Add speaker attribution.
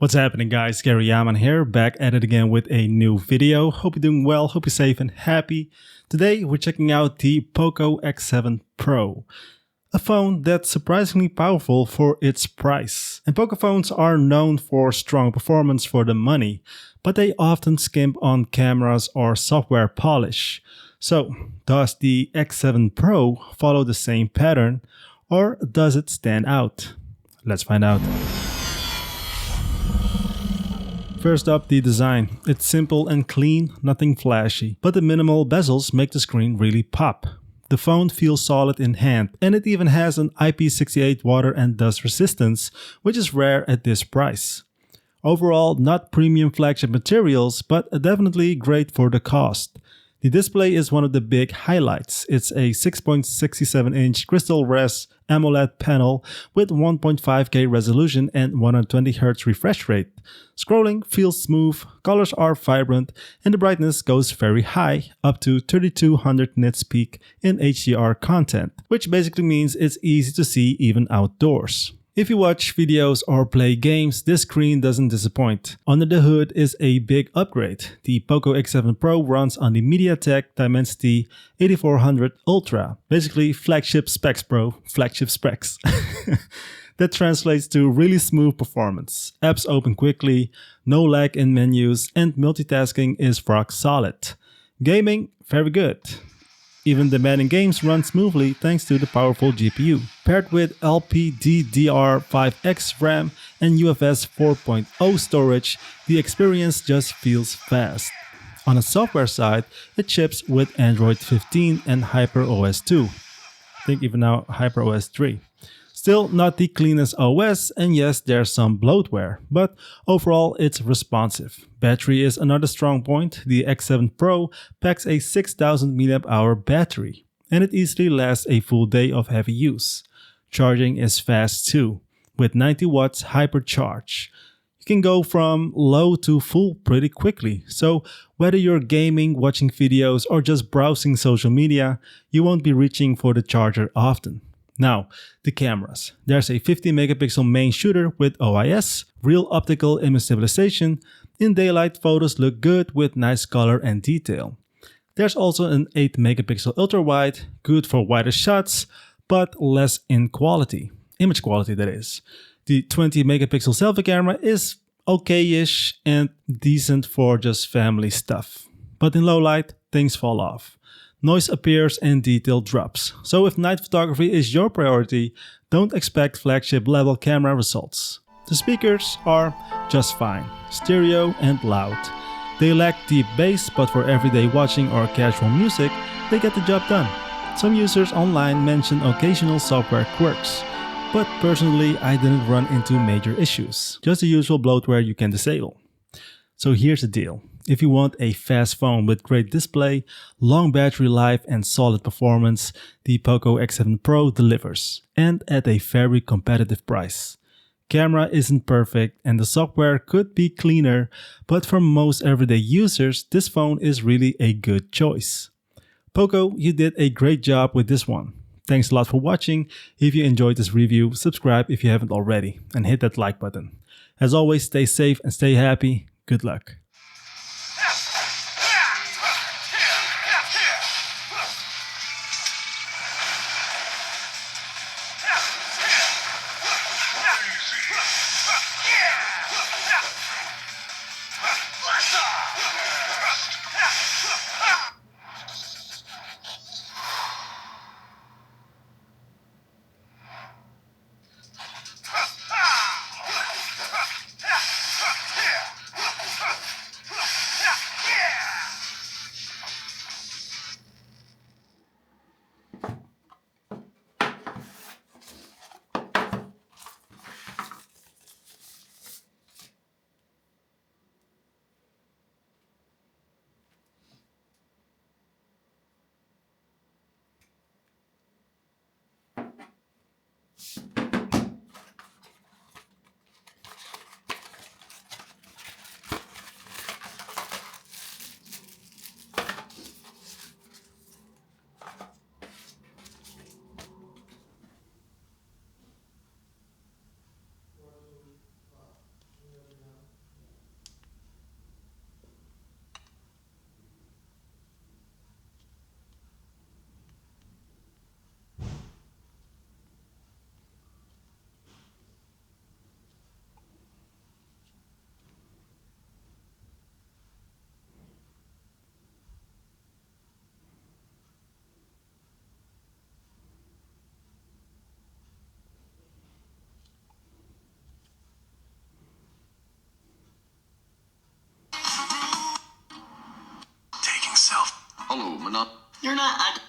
Speaker 1: What's happening, guys? Gary Yaman here, back at it again with a new video. Hope you're doing well, hope you're safe and happy. Today we're checking out the Poco X7 Pro, a phone that's surprisingly powerful for its price. And Poco phones are known for strong performance for the money, but they often skimp on cameras or software polish. So, does the X7 Pro follow the same pattern, or does it stand out? Let's find out. First up, the design. It's simple and clean, nothing flashy, but the minimal bezels make the screen really pop. The phone feels solid in hand, and it even has an IP68 water and dust resistance, which is rare at this price. Overall, not premium flagship materials, but definitely great for the cost. The display is one of the big highlights. It's a 6.67-inch Crystal Res AMOLED panel with 1.5K resolution and 120Hz refresh rate. Scrolling feels smooth, colors are vibrant, and the brightness goes very high, up to 3200 nits peak in HDR content, which basically means it's easy to see even outdoors. If you watch videos or play games, this screen doesn't disappoint. Under the hood is a big upgrade. The Poco X7 Pro runs on the MediaTek Dimensity 8400 Ultra. Basically flagship specs, bro. Flagship specs. That translates to really smooth performance. Apps open quickly, no lag in menus, and multitasking is rock solid. Gaming, very good. Even demanding games run smoothly thanks to the powerful GPU. Paired with LPDDR5X RAM and UFS 4.0 storage, the experience just feels fast. On the software side, it ships with Android 15 and HyperOS 2. I think even now HyperOS 3. Still not the cleanest OS, and yes, there's some bloatware, but overall it's responsive. Battery is another strong point. The X7 Pro packs a 6000 mAh battery, and it easily lasts a full day of heavy use. Charging is fast too, with 90 watts hypercharge. You can go from low to full pretty quickly, so whether you're gaming, watching videos, or just browsing social media, you won't be reaching for the charger often. Now, the cameras. There's a 50 megapixel main shooter with OIS, real optical image stabilization. In daylight, photos look good with nice color and detail. There's also an 8 megapixel ultra wide, good for wider shots, but less in quality. Image quality, that is. The 20 megapixel selfie camera is okay-ish and decent for just family stuff. But in low light, things fall off. Noise appears and detail drops. So if night photography is your priority, don't expect flagship level camera results. The speakers are just fine, stereo and loud. They lack deep bass, but for everyday watching or casual music, they get the job done. Some users online mention occasional software quirks, but personally I didn't run into major issues. Just the usual bloatware you can disable. So here's the deal. If you want a fast phone with great display, long battery life and solid performance, the Poco X7 Pro delivers, and at a very competitive price. Camera isn't perfect and the software could be cleaner, but for most everyday users, this phone is really a good choice. Poco, you did a great job with this one. Thanks a lot for watching. If you enjoyed this review, subscribe if you haven't already, and hit that like button. As always, stay safe and stay happy. Good luck.
Speaker 2: Hallo, mijn naam.
Speaker 3: You're not.